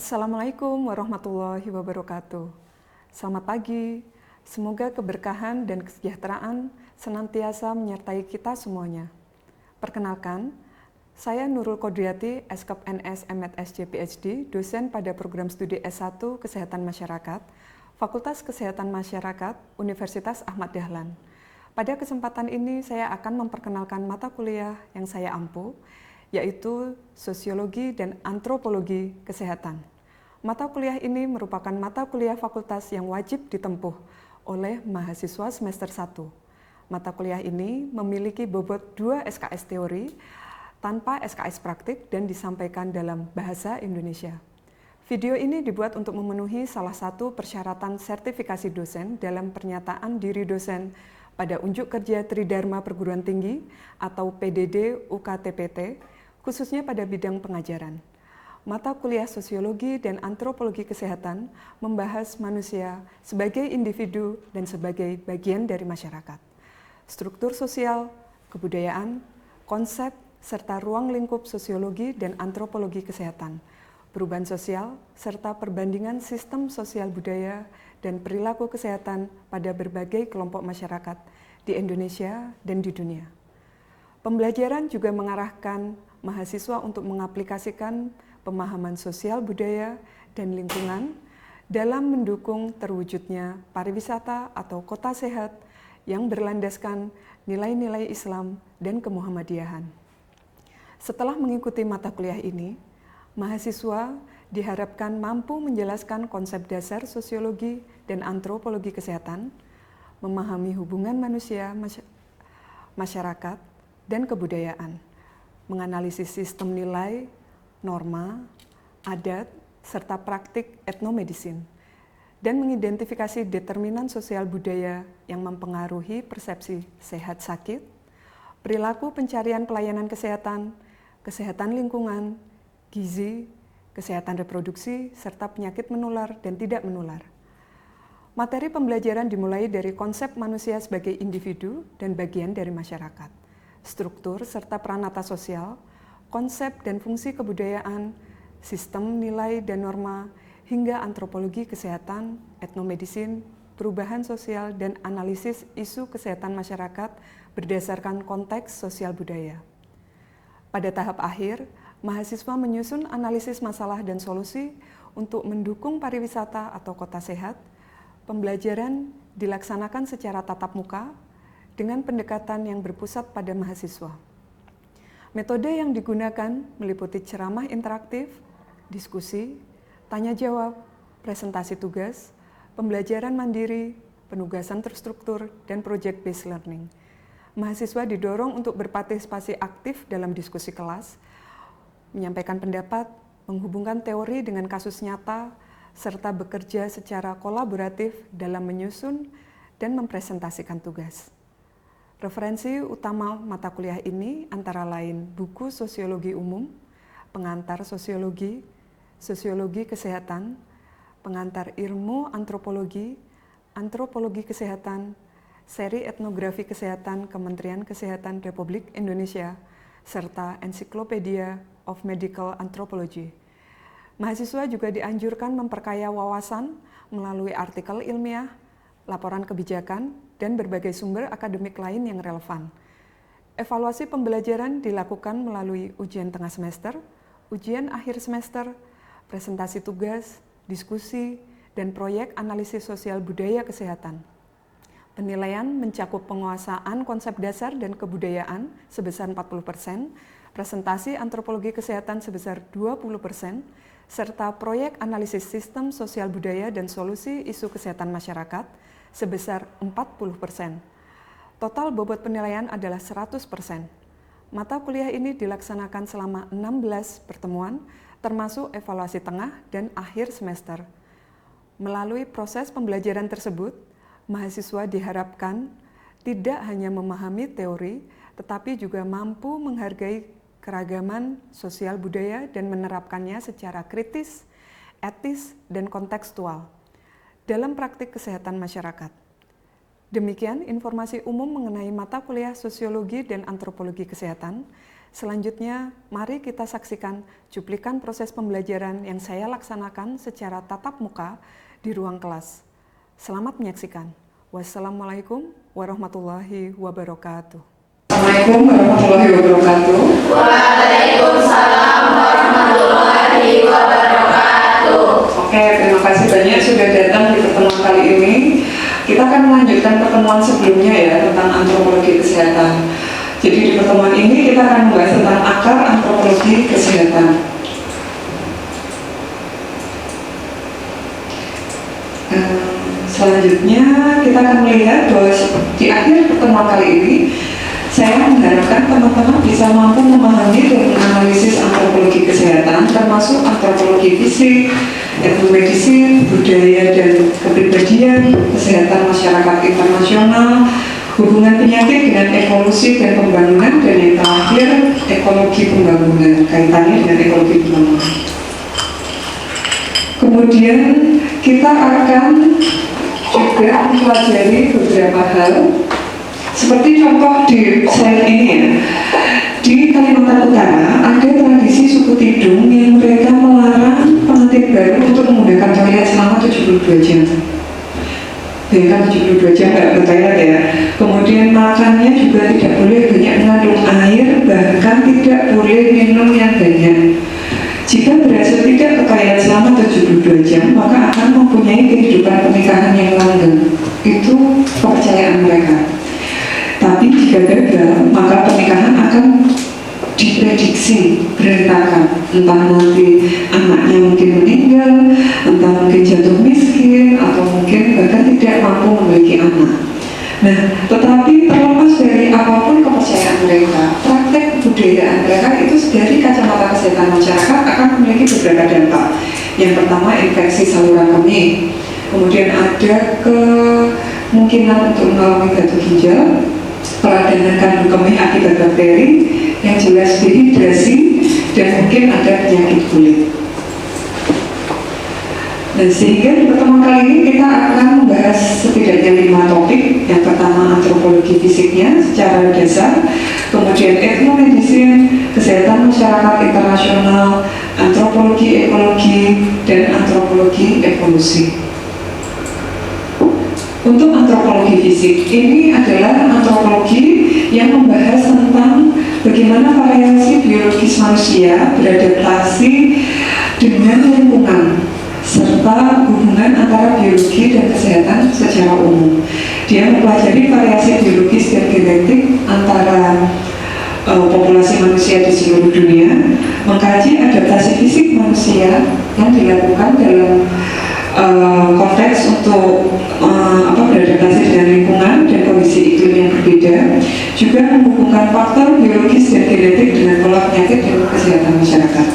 Assalamualaikum warahmatullahi wabarakatuh. Selamat pagi, semoga keberkahan dan kesejahteraan senantiasa menyertai kita semuanya. Perkenalkan, saya Nurul Kodriati, Eskap NS MSc PhD, dosen pada program studi S1 Kesehatan Masyarakat, Fakultas Kesehatan Masyarakat, Universitas Ahmad Dahlan. Pada kesempatan ini saya akan memperkenalkan mata kuliah yang saya ampu, yaitu Sosiologi dan Antropologi Kesehatan. Mata kuliah ini merupakan mata kuliah fakultas yang wajib ditempuh oleh mahasiswa semester 1. Mata kuliah ini memiliki bobot 2 SKS teori tanpa SKS praktik dan disampaikan dalam bahasa Indonesia. Video ini dibuat untuk memenuhi salah satu persyaratan sertifikasi dosen dalam pernyataan diri dosen pada Unjuk Kerja Tridharma Perguruan Tinggi atau PDD UKTPT, khususnya pada bidang pengajaran. Mata kuliah Sosiologi dan Antropologi Kesehatan membahas manusia sebagai individu dan sebagai bagian dari masyarakat. Struktur sosial, kebudayaan, konsep, serta ruang lingkup sosiologi dan antropologi kesehatan, perubahan sosial, serta perbandingan sistem sosial budaya dan perilaku kesehatan pada berbagai kelompok masyarakat di Indonesia dan di dunia. Pembelajaran juga mengarahkan mahasiswa untuk mengaplikasikan pemahaman sosial budaya dan lingkungan dalam mendukung terwujudnya pariwisata atau kota sehat yang berlandaskan nilai-nilai Islam dan kemuhammadiyahan. Setelah mengikuti mata kuliah ini, mahasiswa diharapkan mampu menjelaskan konsep dasar sosiologi dan antropologi kesehatan, memahami hubungan manusia, masyarakat, dan kebudayaan, menganalisis sistem nilai, norma, adat, serta praktik etnomedicine, dan mengidentifikasi determinan sosial budaya yang mempengaruhi persepsi sehat sakit, perilaku pencarian pelayanan kesehatan, kesehatan lingkungan, gizi, kesehatan reproduksi, serta penyakit menular dan tidak menular. Materi pembelajaran dimulai dari konsep manusia sebagai individu dan bagian dari masyarakat, struktur serta peranata sosial, konsep dan fungsi kebudayaan, sistem nilai dan norma, hingga antropologi kesehatan, etnomedicine, perubahan sosial, dan analisis isu kesehatan masyarakat berdasarkan konteks sosial budaya. Pada tahap akhir, mahasiswa menyusun analisis masalah dan solusi untuk mendukung pariwisata atau kota sehat. Pembelajaran dilaksanakan secara tatap muka dengan pendekatan yang berpusat pada mahasiswa. Metode yang digunakan meliputi ceramah interaktif, diskusi, tanya jawab, presentasi tugas, pembelajaran mandiri, penugasan terstruktur, dan project-based learning. Mahasiswa didorong untuk berpartisipasi aktif dalam diskusi kelas, menyampaikan pendapat, menghubungkan teori dengan kasus nyata, serta bekerja secara kolaboratif dalam menyusun dan mempresentasikan tugas. Referensi utama mata kuliah ini antara lain buku Sosiologi Umum, Pengantar Sosiologi, Sosiologi Kesehatan, Pengantar Ilmu Antropologi, Antropologi Kesehatan, Seri Etnografi Kesehatan Kementerian Kesehatan Republik Indonesia, serta Encyclopedia of Medical Anthropology. Mahasiswa juga dianjurkan memperkaya wawasan melalui artikel ilmiah, laporan kebijakan, dan berbagai sumber akademik lain yang relevan. Evaluasi pembelajaran dilakukan melalui ujian tengah semester, ujian akhir semester, presentasi tugas, diskusi, dan proyek analisis sosial budaya kesehatan. Penilaian mencakup penguasaan konsep dasar dan kebudayaan sebesar 40%, presentasi antropologi kesehatan sebesar 20%, serta proyek analisis sistem sosial budaya dan solusi isu kesehatan masyarakat sebesar 40%. Total bobot penilaian adalah 100%. Mata kuliah ini dilaksanakan selama 16 pertemuan, termasuk evaluasi tengah dan akhir semester. Melalui proses pembelajaran tersebut, mahasiswa diharapkan tidak hanya memahami teori, tetapi juga mampu menghargai keragaman sosial budaya dan menerapkannya secara kritis, etis, dan kontekstual dalam praktik kesehatan masyarakat. Demikian informasi umum mengenai mata kuliah Sosiologi dan Antropologi Kesehatan. Selanjutnya, mari kita saksikan cuplikan proses pembelajaran yang saya laksanakan secara tatap muka di ruang kelas. Selamat menyaksikan. Wassalamualaikum warahmatullahi wabarakatuh. Assalamualaikum warahmatullahi wabarakatuh. Waalaikumsalam warahmatullahi wabarakatuh. Oke, terima kasih banyak sudah datang di pertemuan kali ini. Kita akan melanjutkan pertemuan sebelumnya ya tentang antropologi kesehatan. Jadi di pertemuan ini kita akan membahas tentang akar antropologi kesehatan. Selanjutnya kita akan melihat bahwa di akhir pertemuan kali ini saya mengharapkan teman-teman bisa mampu memahami dan menganalisis antropologi kesehatan, termasuk antropologi fisik, etnomedicine, budaya dan kepribadian, kesehatan masyarakat internasional, hubungan penyakit dengan evolusi dan pembangunan, dan yang terakhir ekologi pembangunan, kaitannya dengan ekologi pembangunan. Kemudian kita akan juga mempelajari beberapa hal seperti contoh di slide ini ya. Di Kalimantan Utara ada tradisi suku Tidung yang mereka melarang pengantin baru untuk menggunakan toilet selama 72 jam. Bayangkan 72 jam nggak ke toilet ya. Kemudian makannya juga tidak boleh banyak mengandung air, bahkan tidak boleh minum yang banyak. Jika berhasil tidak ke toilet selama 72 jam, maka akan mempunyai kehidupan pernikahan yang langgeng. Itu kepercayaan mereka. Tapi jika gagal, maka pernikahan akan diprediksi berantakan. Entah nanti anaknya mungkin meninggal, entah mungkin jatuh miskin, atau mungkin bahkan tidak mampu memiliki anak. Nah, tetapi terlepas dari apapun kepercayaan mereka, praktek kebudayaan mereka itu dari kacamata kesehatan masyarakat akan memiliki beberapa dampak. Yang pertama, infeksi saluran kemih. Kemudian ada kemungkinan untuk mengalami batu ginjal, peradangan kandung kemih akibat bakteri, yang jelas dehidrasi, dan mungkin ada penyakit kulit. Dan sehingga di pertemuan kali ini kita akan membahas setidaknya 5 topik. Yang pertama antropologi fisiknya secara dasar, kemudian etnomedicine, kesehatan masyarakat internasional, antropologi ekologi, dan antropologi evolusi. Untuk antropologi fisik, ini adalah antropologi yang membahas tentang bagaimana variasi biologis manusia beradaptasi dengan lingkungan, serta hubungan antara biologi dan kesehatan secara umum. Dia mempelajari variasi biologis dan genetik antara populasi manusia di seluruh dunia, mengkaji adaptasi fisik manusia yang dilakukan dalam konteks untuk beradaptasi dengan lingkungan dan kondisi iklim yang berbeda, juga menghubungkan faktor biologis dan genetik dengan pola penyakit dan kesehatan masyarakat.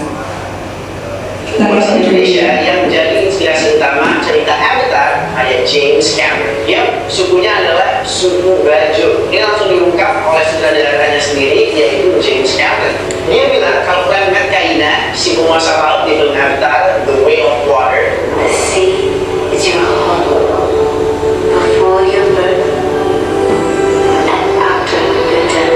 Bahasa Indonesia yang menjadi inspirasi utama cerita Avatar ada James Cameron. Yang sukunya adalah suku Bajo. Ini langsung diungkap oleh sutradaranya sendiri, yaitu James Cameron. Dia bilang kalau planet Kaina, si penguasa laut di film Avatar, The Way of Water, The sea is your home before your birth and after your death.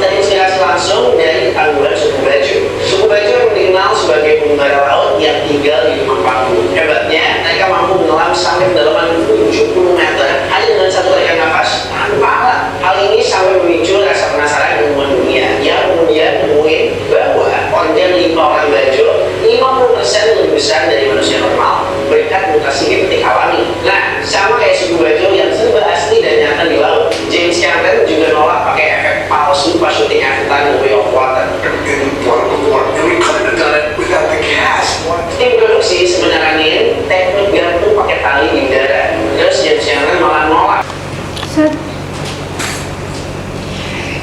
Terinspirasi langsung dari tangguhan suku Bajo. Suku Bajo yang dikenal sebagai pengembara laut yang tinggal di rumah panggung. Hebatnya, mereka mampu menyelam sampai kedalaman 70 meter hanya dengan satu tarikan nafas tanpa alat. Hal ini sampai memicu rasa penasaran ilmuwan dunia yang kemudian menemukan bahwa organ limpa orang Bajo 50% lebih besar dari manusia normal berkat mutasi genetik alami. Nah, sama kayak suku Bajo yang serba asli dan nyata di laut, James Cameron juga nolak pakai efek palsu pas syuting Avatar The Way of Water. Tim produksi sebenarnya teknik gantung pakai tali di udara. Terus James Cameron malah nolak.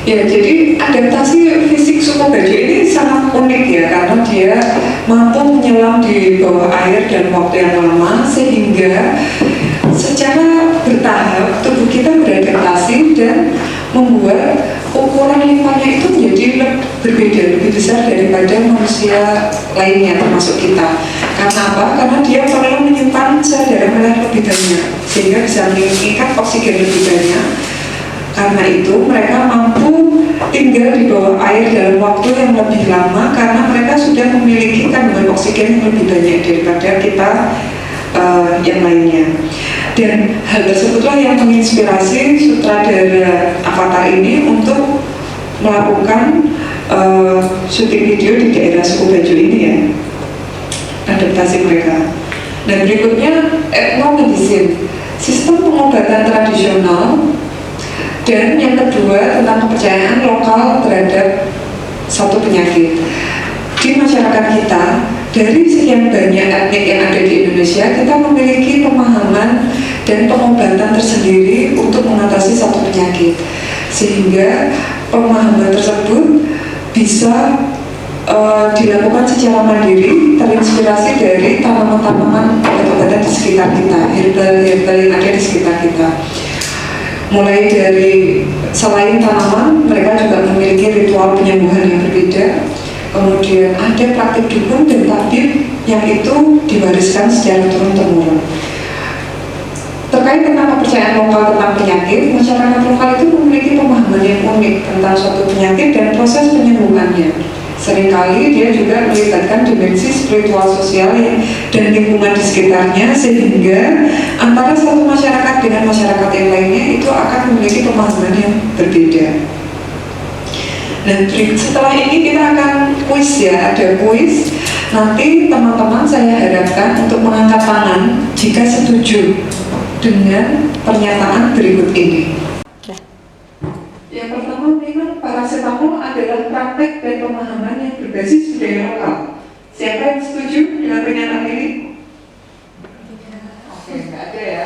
Ya, jadi adaptasi fisik suku Bajo ini sangat unik ya, karena dia mampu menyelam di bawah air dalam waktu yang lama, sehingga secara bertahap tubuh kita beradaptasi dan membuat ukuran limfanya itu menjadi berbeda, lebih besar daripada manusia lainnya termasuk kita. Karena apa? Karena dia perlu menyimpan sel darah merah lebih banyak, sehingga bisa mengikat oksigen lebih banyak Karena itu mereka mampu tinggal di bawah air dalam waktu yang lebih lama karena mereka sudah memiliki kandungan oksigen yang lebih banyak daripada kita yang lainnya. Dan hal tersebutlah yang menginspirasi sutradara Avatar ini untuk melakukan syuting video di daerah suku Bajo ini ya, adaptasi mereka. Dan berikutnya etnomedicine, sistem pengobatan tradisional. Dan yang kedua tentang kepercayaan lokal terhadap satu penyakit. Di masyarakat kita, dari sekian banyak etnik yang ada di Indonesia, kita memiliki pemahaman dan pengobatan tersendiri untuk mengatasi satu penyakit. Sehingga pemahaman tersebut bisa dilakukan secara mandiri, terinspirasi dari tanaman-tanaman obat-obatan di sekitar kita, herbal-herbal yang ada di sekitar kita. Mulai dari selain tanaman, mereka juga memiliki ritual penyembuhan yang berbeda. Kemudian ada praktik dukun dan tabib yang itu diwariskan secara turun-temurun. Terkait tentang kepercayaan lokal tentang penyakit, masyarakat lokal itu memiliki pemahaman yang unik tentang suatu penyakit dan proses penyembuhannya. Seringkali dia juga melibatkan dimensi spiritual sosial dan lingkungan di sekitarnya, sehingga antara satu masyarakat dengan masyarakat yang lainnya itu akan memiliki pemahaman yang berbeda. Nah, setelah ini kita akan kuis ya, ada kuis. Nanti teman-teman saya harapkan untuk mengangkat tangan jika setuju dengan pernyataan berikut ini. Yang pertama, minum paracetamol adalah praktek dan pemahaman yang berbasis budaya lokal. Siapa yang setuju dengan pernyataan ini? Oke, nggak ada ya.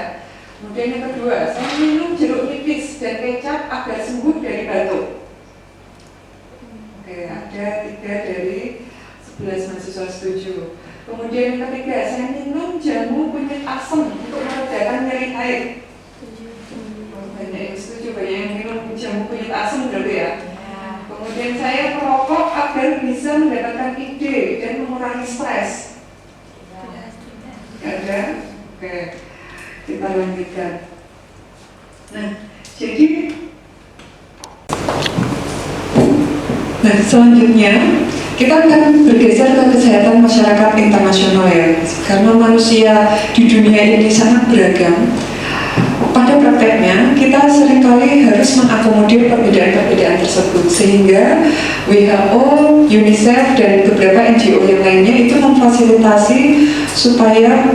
Kemudian yang kedua, saya minum jeruk nipis dan kecap agar sembuh dari batuk. Oke, ada 3 dari 11 mahasiswa setuju. Kemudian yang ketiga, saya minum jamu kunyit asam untuk meredakan nyeri haid. Banyak yang setuju, banyak yang minum jamu kunyit asam dulu ya. Kemudian saya merokok agar bisa mendapatkan ide dan mengurangi stres. Ada? Oke, kita lanjutkan. Nah, jadi selanjutnya kita akan bergeser ke kesehatan masyarakat internasional ya. Karena manusia di dunia ini sangat beragam. Pada prakteknya, kita seringkali harus mengakomodir perbedaan-perbedaan tersebut, sehingga WHO, UNICEF, dan beberapa NGO yang lainnya itu memfasilitasi supaya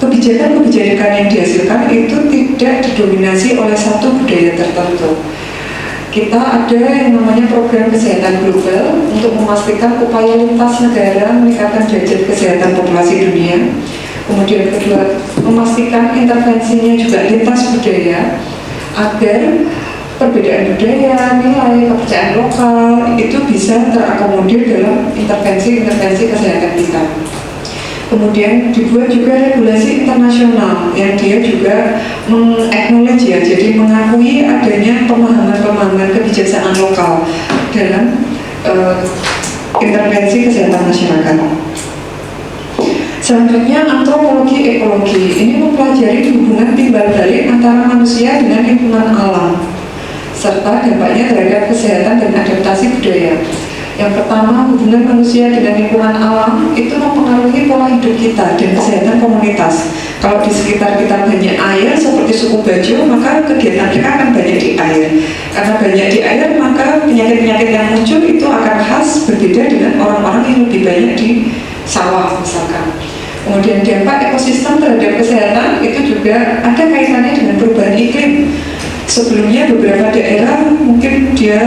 kebijakan-kebijakan yang dihasilkan itu tidak didominasi oleh satu budaya tertentu. Kita ada yang namanya program kesehatan global untuk memastikan upaya lintas negara meningkatkan derajat kesehatan populasi dunia. Kemudian kedua, memastikan intervensinya juga lintas budaya agar perbedaan budaya, nilai, kepercayaan lokal itu bisa terakomodir dalam intervensi-intervensi kesehatan kita. Kemudian dibuat juga regulasi internasional yang dia juga meng-acknowledge ya, jadi mengakui adanya pemahaman-pemahaman kebijaksanaan lokal dalam intervensi kesehatan masyarakat. Selanjutnya, antropologi ekologi. Ini mempelajari hubungan timbal balik antara manusia dengan lingkungan alam, serta dampaknya terhadap kesehatan dan adaptasi budaya. Yang pertama, hubungan manusia dengan lingkungan alam itu mempengaruhi pola hidup kita dan kesehatan komunitas. Kalau di sekitar kita banyak air seperti suku Bajo, maka kegiatan mereka akan banyak di air. Karena banyak di air, maka penyakit-penyakit yang muncul itu akan khas berbeda dengan orang-orang yang lebih banyak di sawah misalkan. Kemudian dampak ekosistem terhadap kesehatan itu juga ada kaitannya dengan perubahan iklim. Sebelumnya beberapa daerah mungkin dia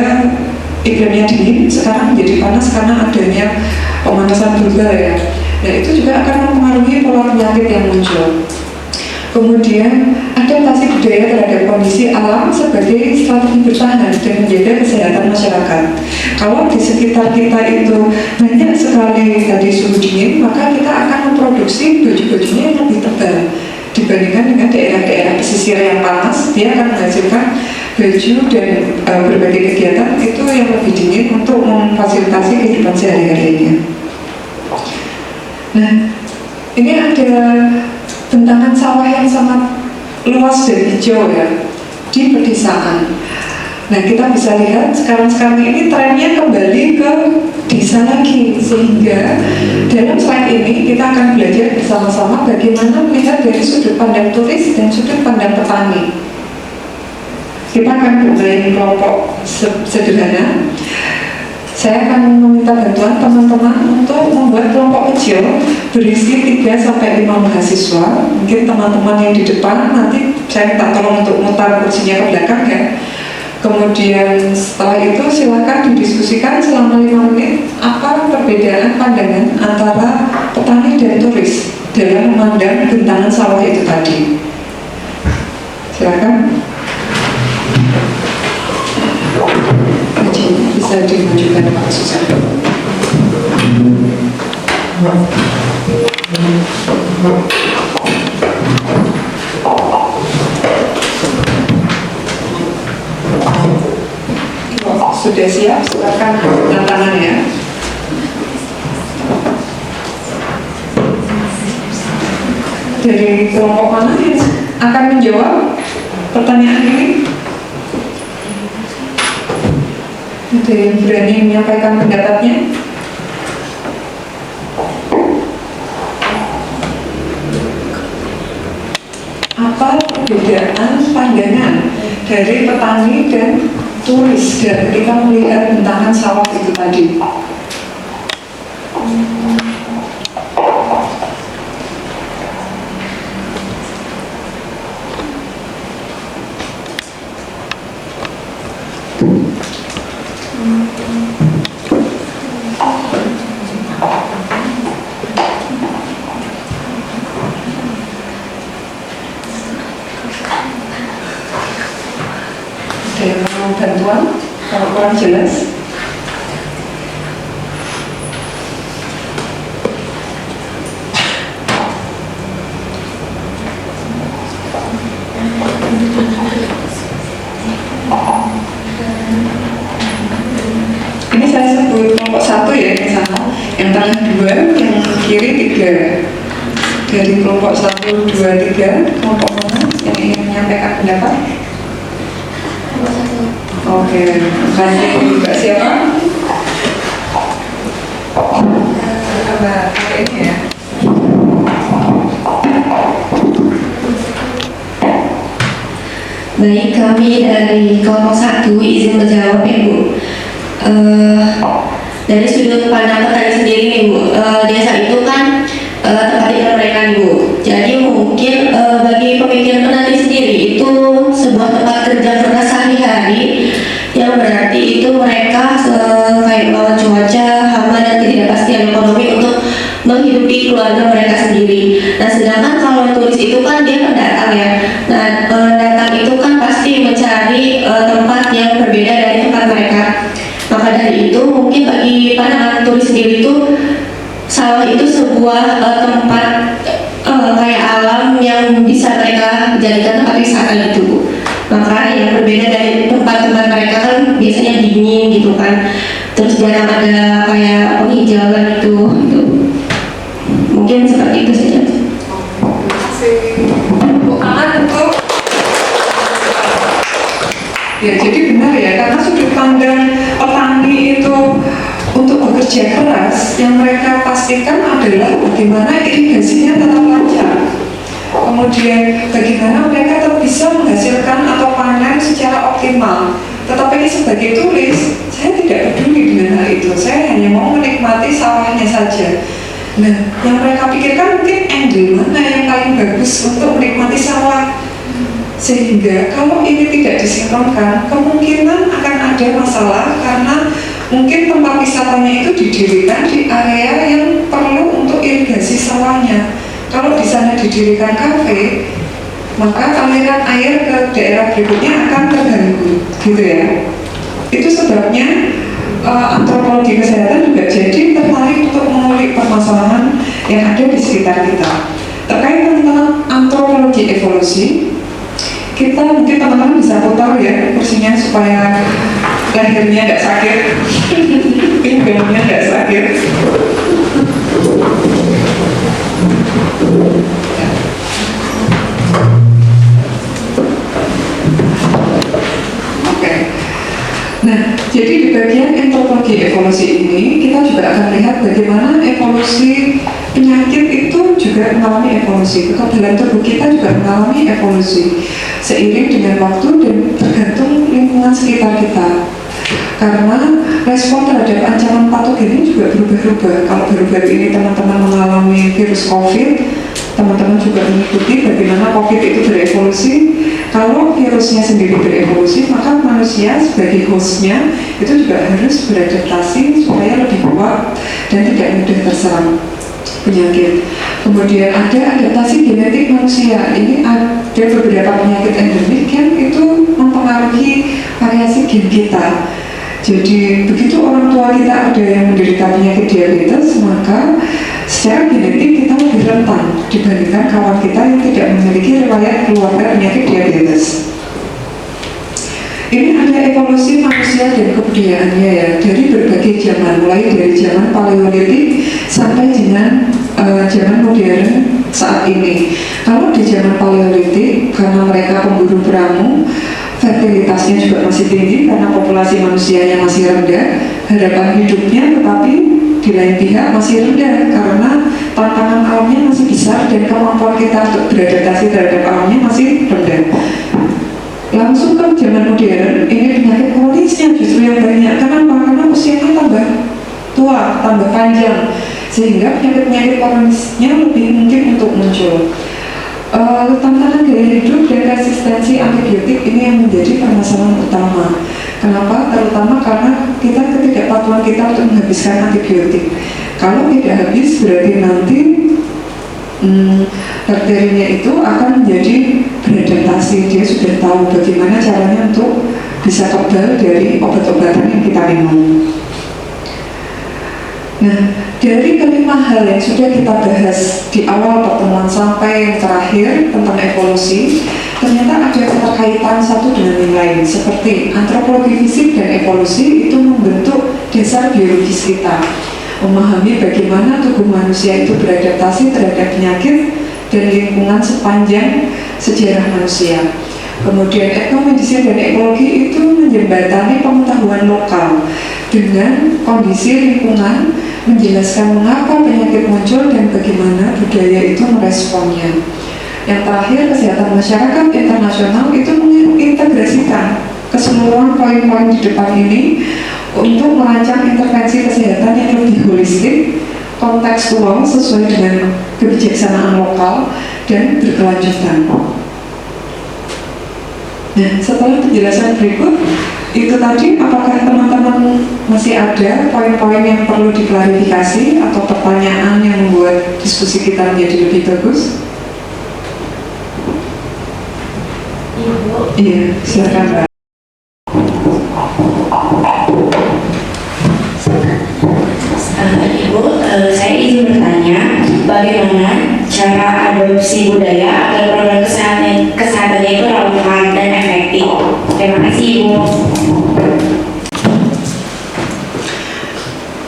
iklimnya dingin, sekarang menjadi panas karena adanya pemanasan global ya. Nah, itu juga akan mempengaruhi pola penyakit yang muncul. Kemudian adaptasi budaya terhadap kondisi alam sebagai strategi bertahan dan menjaga kesehatan masyarakat. Kalau di sekitar kita itu banyak sekali tadi suhu dingin, maka kita akan memproduksi baju-bajunya yang lebih tebal dibandingkan dengan daerah-daerah pesisir yang panas. Dia akan menghasilkan baju dan berbagai kegiatan itu yang lebih dingin untuk memfasilitasi kehidupan sehari-harinya. Nah, ini ada bentangan sawah yang sangat luas dan hijau ya di pedesaan. Nah, kita bisa lihat sekarang ini trennya kembali ke desa lagi, sehingga dalam slide ini kita akan belajar bersama-sama bagaimana melihat dari sudut pandang turis dan sudut pandang petani. Kita akan bermain kelompok sederhana. Saya akan meminta bantuan teman-teman untuk membuat kelompok kecil berisi 3-5 mahasiswa. Mungkin teman-teman yang di depan nanti saya minta tolong untuk mutar kursinya ke belakang ya. Kemudian setelah itu silakan didiskusikan selama 5 menit apa perbedaan pandangan antara petani dan turis dalam memandang bentangan sawah itu tadi. Silakan. Bisa dimajukan Pak Susan. Sudah siap? Silakan tantangan ya. Dari kelompok mana yang akan menjawab pertanyaan ini? Ada yang berani menyampaikan pendapatnya? Apa perbedaan pandangan dari petani dan turis dan ketika melihat bentangan sawah itu tadi? Ada yang mau bantuan? Kalau kurang jelas? Ini saya sebut kelompok 1 ya, yang sana, yang tengah 2, yang kiri 3. Dari kelompok 1, 2, 3, kelompok mana yang ingin menyampaikan pendapat? Oke, kasih Mbak siapa? Mbak ini ya. Baik, kami dari kelompok 1 izin menjawab ya Bu. Dari sudut pandang petani sendiri nih Bu, desa itu kan tempat tinggal mereka nih Bu. Jadi mungkin bagi pemikiran petani sendiri itu sebuah tempat kerja keras sehari-hari, yang berarti itu mereka kayak melawan cuaca, hama dan ketidakpastian ekonomi untuk menghidupi keluarga mereka sendiri. Nah, sedangkan kalau turis itu kan dia pendatang ya. Nah, pendatang itu kan pasti mencari tempat yang berbeda dari tempat mereka. Maka dari itu mungkin bagi pandangan turis sendiri itu sawah itu sebuah tempat kayak alam yang bisa mereka jadikan tempat wisata gitu. Maka yang berbeda dari tempat-tempat mereka kan biasanya dingin gitu kan. Terus jarang ada kayak penghijauan itu gitu. Mungkin seperti itu saja. Terima kasih. Tepuk tangan untuk. Ya, jadi benar ya, karena sudut pandang petani itu untuk bekerja keras, yang mereka pastikan adalah bagaimana irigasinya tetap lancar. Kemudian bagaimana mereka tetap bisa menghasilkan atau panen secara optimal. Tetapi sebagai turis, saya tidak peduli dengan hal itu. Saya hanya mau menikmati sawahnya saja. Nah, yang mereka pikirkan mungkin angle mana yang paling bagus untuk menikmati sawah. Sehingga kalau ini tidak disinkronkan, kemungkinan akan ada masalah karena mungkin tempat wisatanya itu didirikan di area yang perlu untuk irigasi sawahnya. Kalau di sana didirikan kafe, maka aliran air ke daerah berikutnya akan terganggu, gitu ya. Itu sebabnya antropologi kesehatan juga jadi tertarik untuk mengulik permasalahan yang ada di sekitar kita. Terkait tentang antropologi evolusi, kita mungkin teman-teman bisa putar ya kursinya supaya lehernya nggak sakit, pinggangnya nggak sakit. Oke. Nah, jadi di bagian antropologi evolusi ini kita juga akan lihat bagaimana evolusi penyakit itu juga mengalami evolusi. Kekebalan tubuh kita juga mengalami evolusi seiring dengan waktu dan tergantung lingkungan sekitar kita. Karena respon terhadap ancaman patogen ini juga berubah-ubah. Kalau baru-baru ini teman-teman mengalami virus COVID, teman-teman juga mengikuti bagaimana COVID itu berevolusi. Kalau virusnya sendiri berevolusi, maka manusia sebagai hostnya itu juga harus beradaptasi supaya lebih kuat dan tidak mudah terserang penyakit. Kemudian ada adaptasi genetik manusia. Ini ada beberapa penyakit endemik yang itu mempengaruhi variasi gen kita. Jadi begitu orang tua kita ada yang menderita penyakit diabetes, maka secara genetik kita lebih rentan dibandingkan kawan kita yang tidak memiliki riwayat keluarga penyakit diabetes. Ini ada evolusi manusia dan kebudayaannya ya, dari berbagai zaman, mulai dari zaman Paleolitik sampai dengan zaman modern saat ini. Kalau di zaman Paleolitik, karena mereka pemburu beramu, fertilitasnya juga masih tinggi karena populasi manusianya masih rendah, harapan hidupnya tetapi di lain pihak masih rendah karena tantangan alamnya masih besar dan kemampuan kita untuk beradaptasi terhadap alamnya masih rendah. Langsung ke zaman modern, ini penyakit kronisnya justru yang banyak. Kenapa? Karena usianya tambah tua, tambah panjang, sehingga penyakit-penyakit kronisnya lebih mungkin untuk muncul. Tantangan gaya hidup dan resistensi antibiotik ini yang menjadi permasalahan utama. Kenapa? Terutama karena ketidakpatuhan kita untuk menghabiskan antibiotik. Kalau tidak habis berarti nanti bakterinya itu akan menjadi beradaptasi. Dia sudah tahu bagaimana caranya untuk bisa kebal dari obat-obatan yang kita minum. Nah, dari kelima hal yang sudah kita bahas di awal pertemuan sampai yang terakhir tentang evolusi, ternyata ada keterkaitan satu dengan yang lain, seperti antropologi fisik dan evolusi itu membentuk dasar biologis kita, memahami bagaimana tubuh manusia itu beradaptasi terhadap penyakit dan lingkungan sepanjang sejarah manusia. Kemudian etnomedicine dan ekologi itu menjembatani pengetahuan lokal dengan kondisi lingkungan, menjelaskan mengapa penyakit muncul dan bagaimana budaya itu meresponnya. Yang terakhir, kesehatan masyarakat internasional itu mengintegrasikan keseluruhan poin-poin di depan ini untuk merancang intervensi kesehatan yang lebih holistik, kontekstual sesuai dengan kebijaksanaan lokal dan berkelanjutan. Nah, setelah penjelasan berikut itu tadi, apakah teman-teman masih ada poin-poin yang perlu diklarifikasi atau pertanyaan yang membuat diskusi kita menjadi lebih bagus? Iya, silakan Mbak. Ibu, saya izin bertanya, bagaimana cara adopsi budaya agar program kesehatannya itu relevan dan efektif? Terima kasih, Ibu.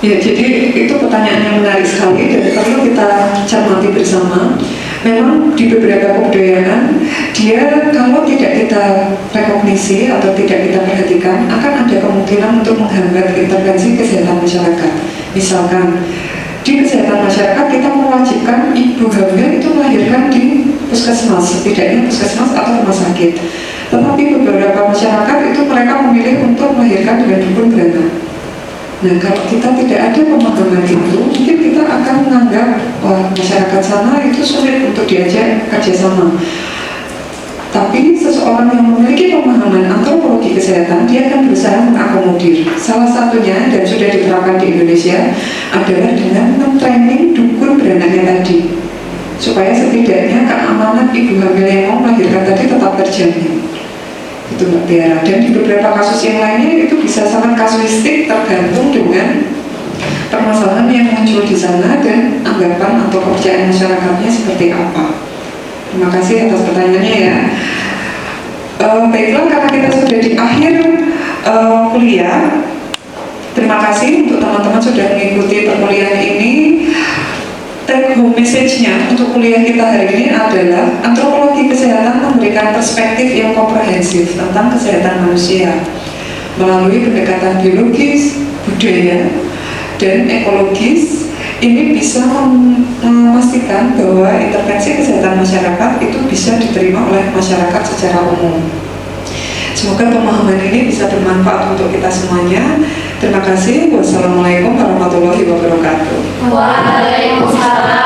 Ya, jadi itu pertanyaan yang menarik sekali dan perlu kita cermati bersama. Memang di beberapa kebudayaan, dia kalau tidak kita rekognisi atau tidak kita perhatikan, akan ada kemungkinan untuk menghambat intervensi kesehatan masyarakat. Misalkan, di kesehatan masyarakat kita mewajibkan ibu hamil itu melahirkan di puskesmas, setidaknya puskesmas atau rumah sakit. Tetapi beberapa masyarakat itu mereka memilih untuk melahirkan dengan dukun beranak. Nah, kalau kita tidak ada pemahaman itu, mungkin kita akan menganggap masyarakat sana itu sulit untuk diajak kerjasama. Tapi seseorang yang memiliki pemahaman antropologi kesehatan, dia akan berusaha mengakomodir. Salah satunya, dan sudah diterapkan di Indonesia, adalah dengan men-training dukun beranaknya tadi, supaya setidaknya keamanan ibu hamil yang mau melahirkan tadi tetap terjamin. Itu Mbak Tiara. Dan di beberapa kasus yang lainnya itu bisa sangat kasuistik, tergantung dengan permasalahan yang muncul di sana dan anggapan atau kepercayaan masyarakatnya seperti apa. Terima kasih atas pertanyaannya ya. Baiklah, karena kita sudah di akhir kuliah, terima kasih untuk teman-teman sudah mengikuti perkuliahan ini. Take home message-nya untuk kuliah kita hari ini adalah antropologi kesehatan memberikan perspektif yang komprehensif tentang kesehatan manusia. melalui pendekatan biologis, budaya, dan ekologis. Ini bisa memastikan bahwa intervensi kesehatan masyarakat itu bisa diterima oleh masyarakat secara umum. Semoga pemahaman ini bisa bermanfaat untuk kita semuanya. Terima kasih. Wassalamualaikum warahmatullahi wabarakatuh. Waalaikumsalam.